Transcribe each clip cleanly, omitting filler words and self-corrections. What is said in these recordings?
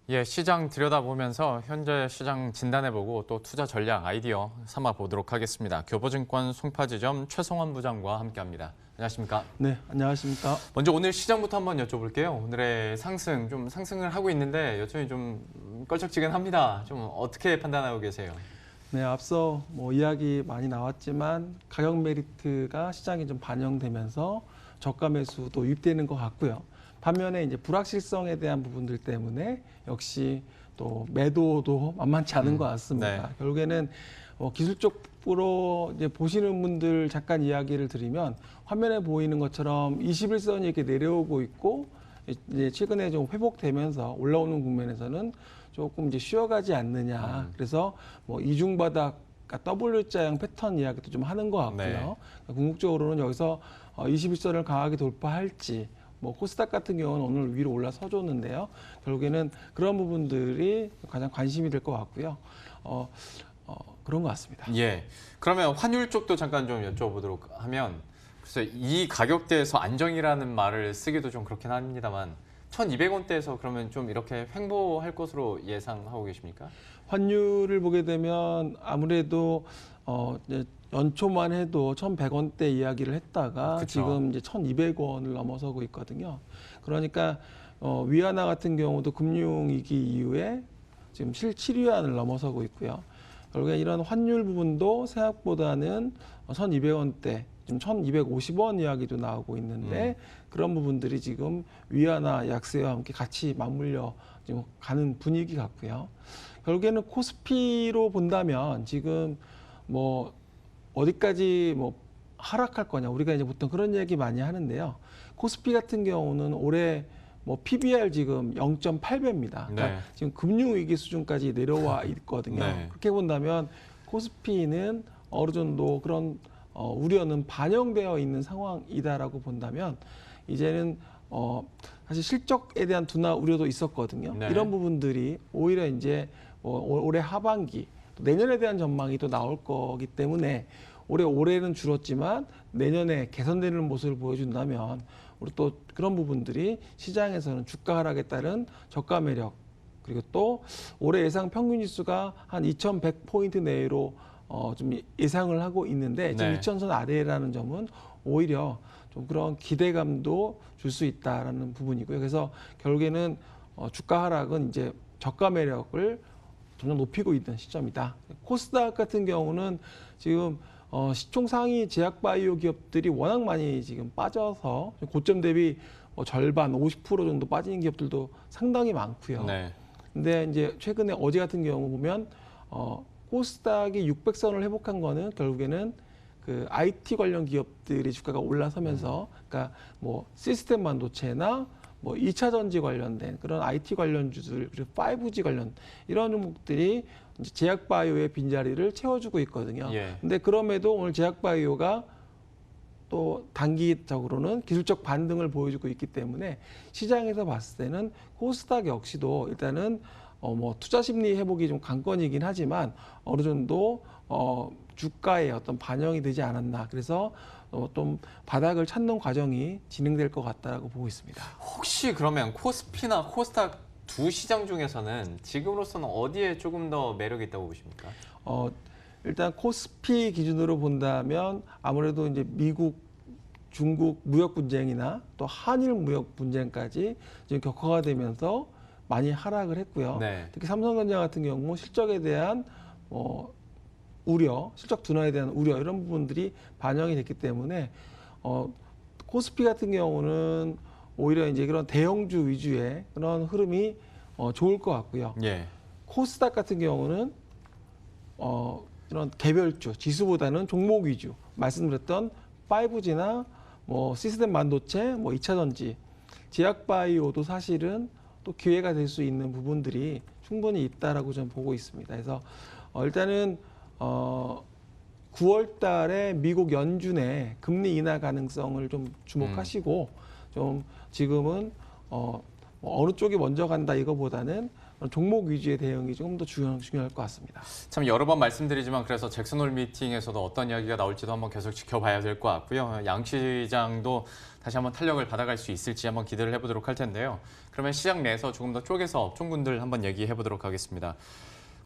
예, 시장 들여다보면서 현재 시장 진단해보고 또 투자 전략 아이디어 삼아보도록 하겠습니다. 교보증권 송파지점 최성원 부장과 함께합니다. 안녕하십니까? 네, 안녕하십니까? 먼저 오늘 시장부터 한번 여쭤볼게요. 오늘의 상승, 좀 상승을 하고 있는데 여전히 좀 껄쩍지근합니다. 좀 어떻게 판단하고 계세요? 네, 앞서 이야기 많이 나왔지만 가격 메리트가 시장에 좀 반영되면서 저가 매수도 유입되는 것 같고요. 반면에 이제 불확실성에 대한 부분들 때문에 역시 또 매도도 만만치 않은 것 같습니다. 네. 결국에는 기술적으로 이제 보시는 분들 잠깐 이야기를 드리면 화면에 보이는 것처럼 21선이 이렇게 내려오고 있고 이제 최근에 좀 회복되면서 올라오는 국면에서는 조금 이제 쉬어가지 않느냐. 그래서 이중바닥 W자형 패턴 이야기도 좀 하는 것 같고요. 네. 궁극적으로는 여기서 21선을 강하게 돌파할지, 코스닥 같은 경우는 오늘 위로 올라서 줬는데요. 결국에는 그런 부분들이 가장 관심이 될 것 같고요. 그런 것 같습니다. 예. 그러면 환율 쪽도 잠깐 좀 여쭤보도록 하면, 글쎄 이 가격대에서 안정이라는 말을 쓰기도 좀 그렇긴 합니다만, 1,200원대에서 그러면 좀 이렇게 횡보할 것으로 예상하고 계십니까? 환율을 보게 되면 아무래도 이제 연초만 해도 1,100원대 이야기를 했다가 그쵸. 지금 이제 1,200원을 넘어서고 있거든요. 그러니까 위안화 같은 경우도 금융위기 이후에 지금 7위안을 넘어서고 있고요. 결국에 이런 환율 부분도 생각보다는 1,200원대, 지금 1,250원 이야기도 나오고 있는데 그런 부분들이 지금 위안화 약세와 함께 같이 맞물려 지금 가는 분위기 같고요. 결국에는 코스피로 본다면 지금 어디까지 하락할 거냐, 우리가 이제 보통 그런 얘기 많이 하는데요. 코스피 같은 경우는 올해 PBR 지금 0.8배입니다. 그러니까 네. 지금 금융위기 수준까지 내려와 있거든요. 네. 그렇게 본다면 코스피는 어느 정도 그런 우려는 반영되어 있는 상황이다라고 본다면 이제는 사실 실적에 대한 둔화 우려도 있었거든요. 네. 이런 부분들이 오히려 이제 올해 하반기 또 내년에 대한 전망이 또 나올 거기 때문에 올해는 줄었지만 내년에 개선되는 모습을 보여준다면 우리 또 그런 부분들이 시장에서는 주가 하락에 따른 저가 매력 그리고 또 올해 예상 평균 지수가 한 2,100포인트 내외로 좀 예상을 하고 있는데 지금 네. 2,000선 아래라는 점은 오히려 좀 그런 기대감도 줄 수 있다라는 부분이고요. 그래서 결국에는 주가 하락은 이제 저가 매력을 점점 높이고 있는 시점이다. 코스닥 같은 경우는 지금 시총 상위 제약바이오 기업들이 워낙 많이 지금 빠져서 고점 대비 절반, 50% 정도 빠진 기업들도 상당히 많고요. 네. 근데 이제 최근에 어제 같은 경우 보면 코스닥이 600선을 회복한 거는 결국에는 그 IT 관련 기업들이 주가가 올라서면서 그러니까 시스템 반도체나 2차 전지 관련된 그런 IT 관련주들 그리고 5G 관련 이런 종목들이 이제 제약바이오의 빈자리를 채워주고 있거든요. 예. 근데 그럼에도 오늘 제약바이오가 또 단기적으로는 기술적 반등을 보여주고 있기 때문에 시장에서 봤을 때는 코스닥 역시도 일단은 투자 심리 회복이 좀 관건이긴 하지만 어느 정도 주가에 어떤 반영이 되지 않았나. 그래서 좀 바닥을 찾는 과정이 진행될 것 같다라고 보고 있습니다. 혹시 그러면 코스피나 코스닥 두 시장 중에서는 지금으로서는 어디에 조금 더 매력이 있다고 보십니까? 일단 코스피 기준으로 본다면 아무래도 이제 미국, 중국 무역 분쟁이나 또 한일 무역 분쟁까지 지금 격화가 되면서 많이 하락을 했고요. 네. 특히 삼성전자 같은 경우 실적에 대한 우려, 실적 둔화에 대한 우려 이런 부분들이 반영이 됐기 때문에 코스피 같은 경우는 오히려 이제 그런 대형주 위주의 그런 흐름이 좋을 것 같고요. 예. 코스닥 같은 경우는 이런 개별주 지수보다는 종목 위주 말씀드렸던 5G나 시스템 반도체, 2차 전지, 제약바이오도 사실은 또 기회가 될 수 있는 부분들이 충분히 있다라고 저는 보고 있습니다. 그래서 일단은 9월 달에 미국 연준의 금리 인하 가능성을 좀 주목하시고 좀 지금은 어느 쪽이 먼저 간다 이거보다는 종목 위주의 대응이 조금 더 중요할 것 같습니다. 참 여러 번 말씀드리지만 그래서 잭슨홀 미팅에서도 어떤 이야기가 나올지도 한번 계속 지켜봐야 될 것 같고요. 양시장도 다시 한번 탄력을 받아갈 수 있을지 한번 기대를 해보도록 할 텐데요. 그러면 시장 내에서 조금 더 쪼개서 업종군들 한번 얘기해 보도록 하겠습니다.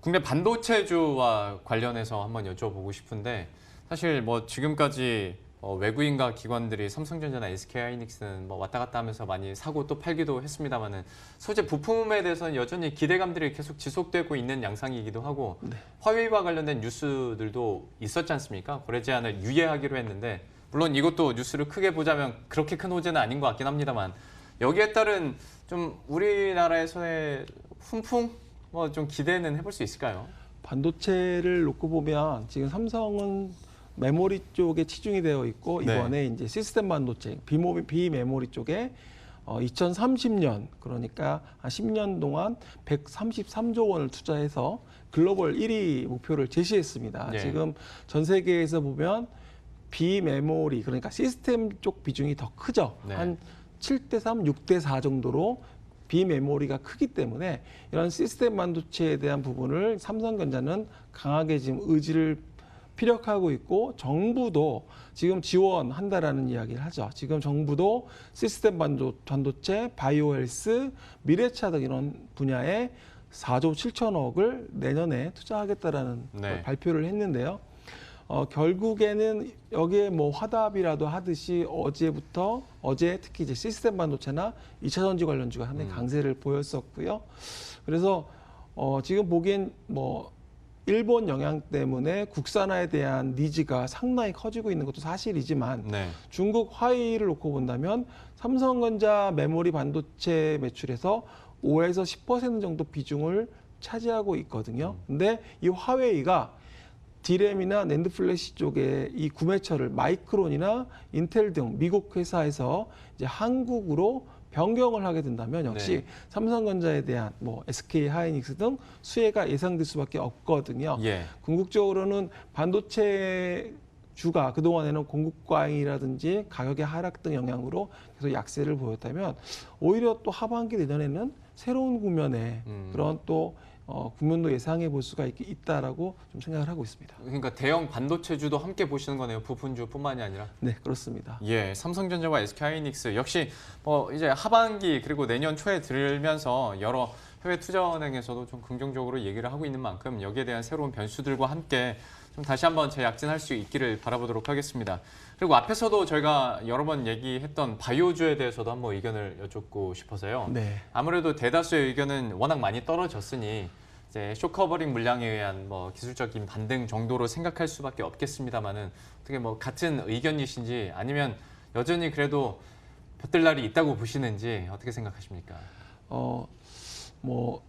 국내 반도체주와 관련해서 한번 여쭤보고 싶은데 사실 뭐 지금까지 외국인과 기관들이 삼성전자나 SK하이닉스는 뭐 왔다 갔다 하면서 많이 사고 또 팔기도 했습니다만은 소재 부품에 대해서는 여전히 기대감들이 계속 지속되고 있는 양상이기도 하고 네. 화웨이와 관련된 뉴스들도 있었지 않습니까? 거래 제한을 유예하기로 했는데 물론 이것도 뉴스를 크게 보자면 그렇게 큰 호재는 아닌 것 같긴 합니다만 여기에 따른 좀 우리나라에서의 훈풍 뭐 좀 기대는 해볼 수 있을까요? 반도체를 놓고 보면 지금 삼성은 메모리 쪽에 치중이 되어 있고 네. 이번에 이제 시스템 반도체, 비메모리 쪽에 2030년 그러니까 한 10년 동안 133조 원을 투자해서 글로벌 1위 목표를 제시했습니다. 네. 지금 전 세계에서 보면 비메모리 그러니까 시스템 쪽 비중이 더 크죠. 네. 한 7대3, 6대4 정도로 비메모리가 크기 때문에 이런 시스템 반도체에 대한 부분을 삼성전자는 강하게 지금 의지를 피력하고 있고 정부도 지금 지원한다라는 이야기를 하죠. 지금 정부도 시스템 반도체, 바이오 헬스, 미래차 등 이런 분야에 4조 7천억을 내년에 투자하겠다라는 네. 발표를 했는데요. 결국에는 여기에 뭐 화답이라도 하듯이 어제 특히 이제 시스템 반도체나 2차 전지 관련주가 상당히 강세를 보였었고요. 그래서 지금 보기엔 뭐 일본 영향 때문에 국산화에 대한 니즈가 상당히 커지고 있는 것도 사실이지만 네. 중국 화웨이를 놓고 본다면 삼성전자 메모리 반도체 매출에서 5에서 10% 정도 비중을 차지하고 있거든요. 근데 이 화웨이가 디램이나 낸드 플래시 쪽에 이 구매처를 마이크론이나 인텔 등 미국 회사에서 이제 한국으로 변경을 하게 된다면 역시 네. 삼성전자에 대한 뭐 SK 하이닉스 등 수혜가 예상될 수밖에 없거든요. 예. 궁극적으로는 반도체 주가 그동안에는 공급 과잉이라든지 가격의 하락 등 영향으로 계속 약세를 보였다면 오히려 또 하반기 내년에는 새로운 국면에 그런 또 국면도 예상해 볼 수가 있다라고 좀 생각을 하고 있습니다. 그러니까 대형 반도체주도 함께 보시는 거네요. 부품주뿐만이 아니라. 네, 그렇습니다. 예, 삼성전자와 SK하이닉스 역시 뭐 이제 하반기 그리고 내년 초에 들면서 여러 해외 투자은행에서도 좀 긍정적으로 얘기를 하고 있는 만큼 여기에 대한 새로운 변수들과 함께 좀 다시 한번 재약진할 수 있기를 바라보도록 하겠습니다. 그리고 앞에서도 저희가 여러 번 얘기했던 바이오주에 대해서도 한번 의견을 여쭙고 싶어서요. 네. 아무래도 대다수의 의견은 워낙 많이 떨어졌으니 이제 쇼커버링 물량에 의한 뭐 기술적인 반등 정도로 생각할 수밖에 없겠습니다만은 어떻게 뭐 같은 의견이신지 아니면 여전히 그래도 볕들 날이 있다고 보시는지 어떻게 생각하십니까? 뭐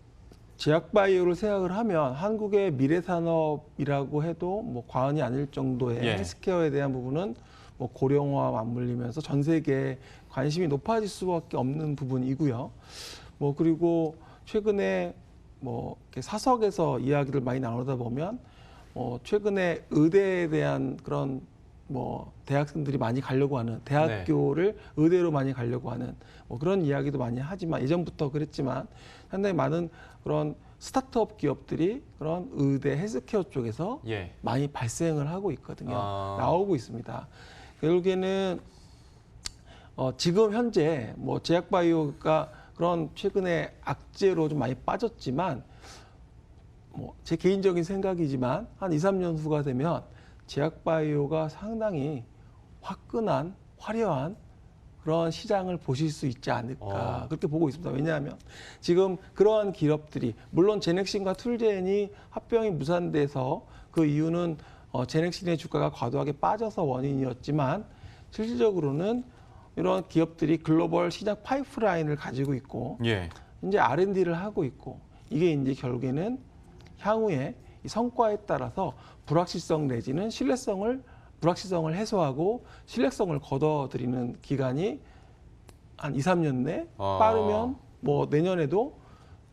제약바이오를 생각을 하면 한국의 미래 산업이라고 해도 뭐 과언이 아닐 정도의 예. 헬스케어에 대한 부분은 뭐 고령화와 맞물리면서 전 세계에 관심이 높아질 수밖에 없는 부분이고요. 뭐 그리고 최근에 뭐 이렇게 사석에서 이야기를 많이 나누다 보면 최근에 의대에 대한 그런 뭐 대학생들이 많이 가려고 하는 대학교를 의대로 많이 가려고 하는 뭐 그런 이야기도 많이 하지만 예전부터 그랬지만 상당히 많은 그런 스타트업 기업들이 그런 의대 헬스케어 쪽에서 예. 많이 발생을 하고 있거든요. 아. 나오고 있습니다. 결국에는 지금 현재 뭐 제약바이오가 그런 최근에 악재로 좀 많이 빠졌지만 뭐 제 개인적인 생각이지만 한 2, 3년 후가 되면 제약바이오가 상당히 화끈한 화려한 그런 시장을 보실 수 있지 않을까 그렇게 보고 있습니다. 왜냐하면 지금 그러한 기업들이 물론 제넥신과 툴젠이 합병이 무산돼서 그 이유는 제넥신의 주가가 과도하게 빠져서 원인이었지만 실질적으로는 이런 기업들이 글로벌 시장 파이프라인을 가지고 있고 예. 이제 R&D를 하고 있고 이게 이제 결국에는 향후에 이 성과에 따라서 불확실성 내지는 불확실성을 해소하고 신뢰성을 거둬들이는 기간이 한 2, 3년 내 빠르면 뭐 내년에도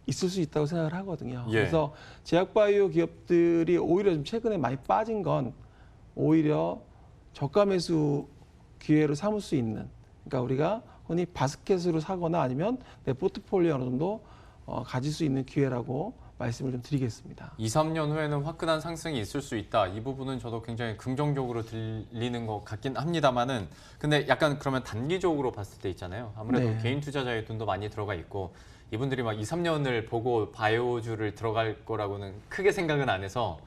있을 수 있다고 생각을 하거든요. 예. 그래서 제약바이오 기업들이 오히려 좀 최근에 많이 빠진 건 오히려 저가 매수 기회로 삼을 수 있는 그러니까 우리가 흔히 바스켓으로 사거나 아니면 내 포트폴리오 어느 정도 가질 수 있는 기회라고 말씀을 좀 드리겠습니다. 2, 3년 후에는 화끈한 상승이 있을 수 있다. 이 부분은 저도 굉장히 긍정적으로 들리는 것 같긴 합니다만은 근데 약간 그러면 단기적으로 봤을 때 있잖아요. 아무래도 네. 개인 투자자의 돈도 많이 들어가 있고 이분들이 막 2, 3년을 보고 바이오주를 들어갈 거라고는 크게 생각은 안 해서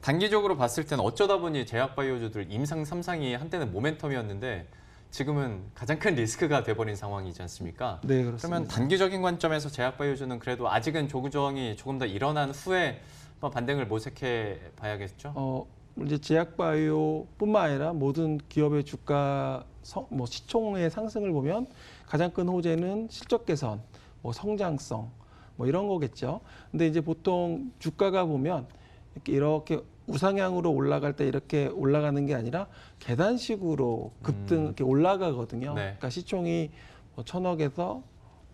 단기적으로 봤을 때는 어쩌다 보니 제약 바이오주들 임상 3상이 한때는 모멘텀이었는데 지금은 가장 큰 리스크가 돼버린 상황이지 않습니까? 네, 그렇습니다. 그러면 단기적인 관점에서 제약 바이오주는 그래도 아직은 조정이 조금 더 일어난 후에 한번 반등을 모색해 봐야겠죠? 이제 제약바이오뿐만 아니라 모든 기업의 주가 시총의 상승을 보면 가장 큰 호재는 실적 개선, 성장성 이런 거겠죠. 근데 이제 보통 주가가 보면 이렇게 우상향으로 올라갈 때 이렇게 올라가는 게 아니라 계단식으로 급등 이렇게 올라가거든요. 네. 그러니까 시총이 1,000억에서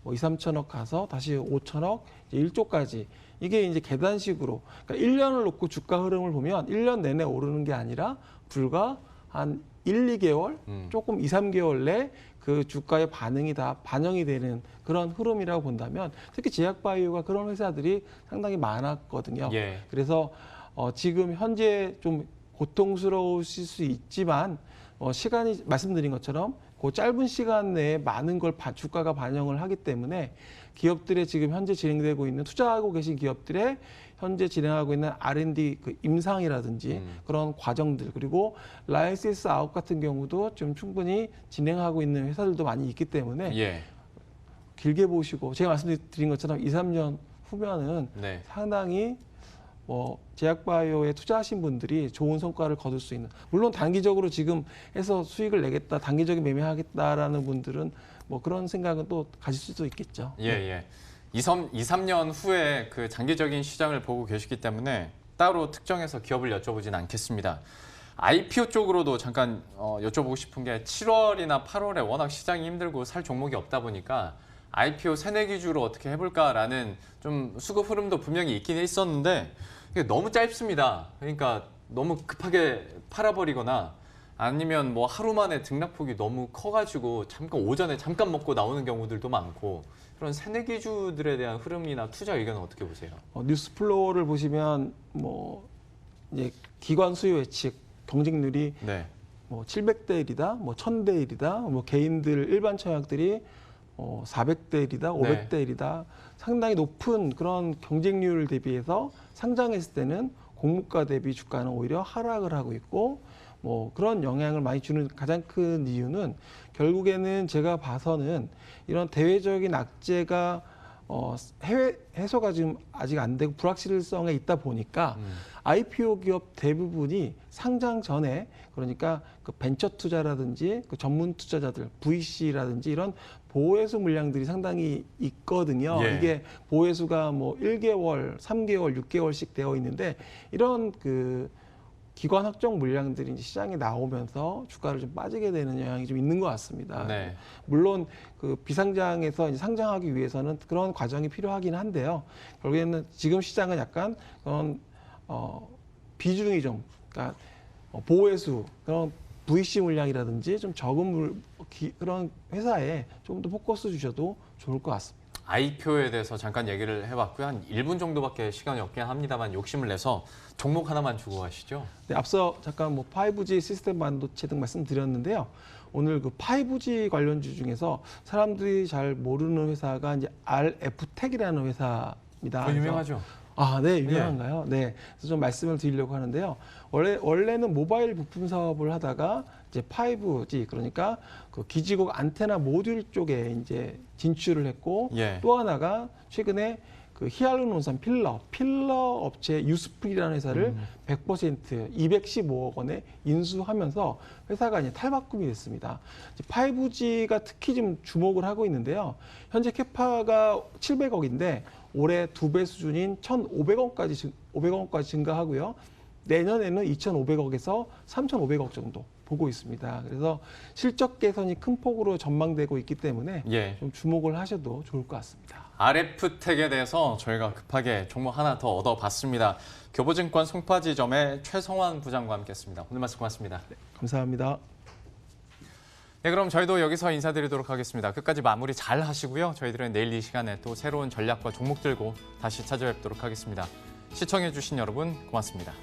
2, 3천억 가서 다시 5천억, 이제 1조까지 이게 이제 계단식으로 그러니까 1년을 놓고 주가 흐름을 보면 1년 내내 오르는 게 아니라 불과 한 1, 2개월, 조금 2, 3개월 내 그 주가의 반응이 다 반영이 되는 그런 흐름이라고 본다면 특히 제약바이오가 그런 회사들이 상당히 많았거든요. 예. 그래서 지금 현재 좀 고통스러우실 수 있지만 시간이 말씀드린 것처럼 그 짧은 시간 내에 많은 걸 주가가 반영을 하기 때문에 기업들의 지금 현재 진행되고 있는 투자하고 계신 기업들의 현재 진행하고 있는 R&D 그 임상이라든지 그런 과정들 그리고 라이센스 아웃 같은 경우도 좀 충분히 진행하고 있는 회사들도 많이 있기 때문에 예. 길게 보시고 제가 말씀드린 것처럼 2, 3년 후면은 네. 상당히 제약바이오에 투자하신 분들이 좋은 성과를 거둘 수 있는 물론 단기적으로 지금 해서 수익을 내겠다 단기적인 매매하겠다라는 분들은 그런 생각은 또 가질 수도 있겠죠. 예, 예. 2, 3년 후에 그 장기적인 시장을 보고 계시기 때문에 따로 특정해서 기업을 여쭤보진 않겠습니다. IPO 쪽으로도 잠깐 여쭤보고 싶은 게 7월이나 8월에 워낙 시장이 힘들고 살 종목이 없다 보니까 IPO 새내기주로 어떻게 해볼까라는 좀 수급 흐름도 분명히 있긴 있었는데 이게 너무 짧습니다. 그러니까 너무 급하게 팔아버리거나 아니면 하루 만에 등락폭이 너무 커가지고 잠깐 오전에 잠깐 먹고 나오는 경우들도 많고 그런 새내기주들에 대한 흐름이나 투자 의견은 어떻게 보세요? 뉴스플로우를 보시면 이제 기관 수요 예측 경쟁률이 네. 700대 1이다, 1000대 1이다, 개인들 일반 청약들이 400대 1이다, 500대 1이다. 상당히 높은 그런 경쟁률을 대비해서 상장했을 때는 공모가 대비 주가는 오히려 하락을 하고 있고 그런 영향을 많이 주는 가장 큰 이유는 결국에는 제가 봐서는 이런 대외적인 악재가 해외 해소가 지금 아직 안 되고 불확실성에 있다 보니까 IPO 기업 대부분이 상장 전에 그러니까 그 벤처 투자라든지 그 전문 투자자들 VC라든지 이런 보호회수 물량들이 상당히 있거든요. 예. 이게 보호회수가 1개월, 3개월, 6개월씩 되어 있는데 이런 그 기관 확정 물량들이 이제 시장에 나오면서 주가를 좀 빠지게 되는 영향이 좀 있는 것 같습니다. 네. 물론 그 비상장에서 이제 상장하기 위해서는 그런 과정이 필요하긴 한데요. 결국에는 지금 시장은 약간 그런 비중이 좀 그러니까 보호회수 그런 VC 물량이라든지 좀 적은 그런 회사에 좀 더 포커스 주셔도 좋을 것 같습니다. IPO에 대해서 잠깐 얘기를 해봤고요. 한 1분 정도밖에 시간이 없긴 합니다만 욕심을 내서 종목 하나만 주고 가시죠. 네, 앞서 잠깐 5G 시스템 반도체 등 말씀드렸는데요. 오늘 그 5G 관련주 중에서 사람들이 잘 모르는 회사가 이제 RF텍이라는 회사입니다. 유명하죠. 네, 유명한가요? 네. 그래서 좀 말씀을 드리려고 하는데요. 원래는 모바일 부품 사업을 하다가 이제 5G 그러니까 그 기지국 안테나 모듈 쪽에 이제 진출을 했고 예. 또 하나가 최근에 그 히알루론산 필러 업체 유스프리라는 회사를 100% 215억 원에 인수하면서 회사가 이제 탈바꿈이 됐습니다. 5G가 특히 좀 주목을 하고 있는데요. 현재 캐파가 700억인데 올해 2배 수준인 1,500억까지 증가하고요. 내년에는 2,500억에서 3,500억 정도 보고 있습니다. 그래서 실적 개선이 큰 폭으로 전망되고 있기 때문에 예. 좀 주목을 하셔도 좋을 것 같습니다. RF텍에 대해서 저희가 급하게 종목 하나 더 얻어봤습니다. 교보증권 송파지점의 최성환 부장과 함께했습니다. 오늘 말씀 고맙습니다. 감사합니다. 네, 그럼 저희도 여기서 인사드리도록 하겠습니다. 끝까지 마무리 잘 하시고요. 저희들은 내일 이 시간에 또 새로운 전략과 종목 들고 다시 찾아뵙도록 하겠습니다. 시청해주신 여러분 고맙습니다.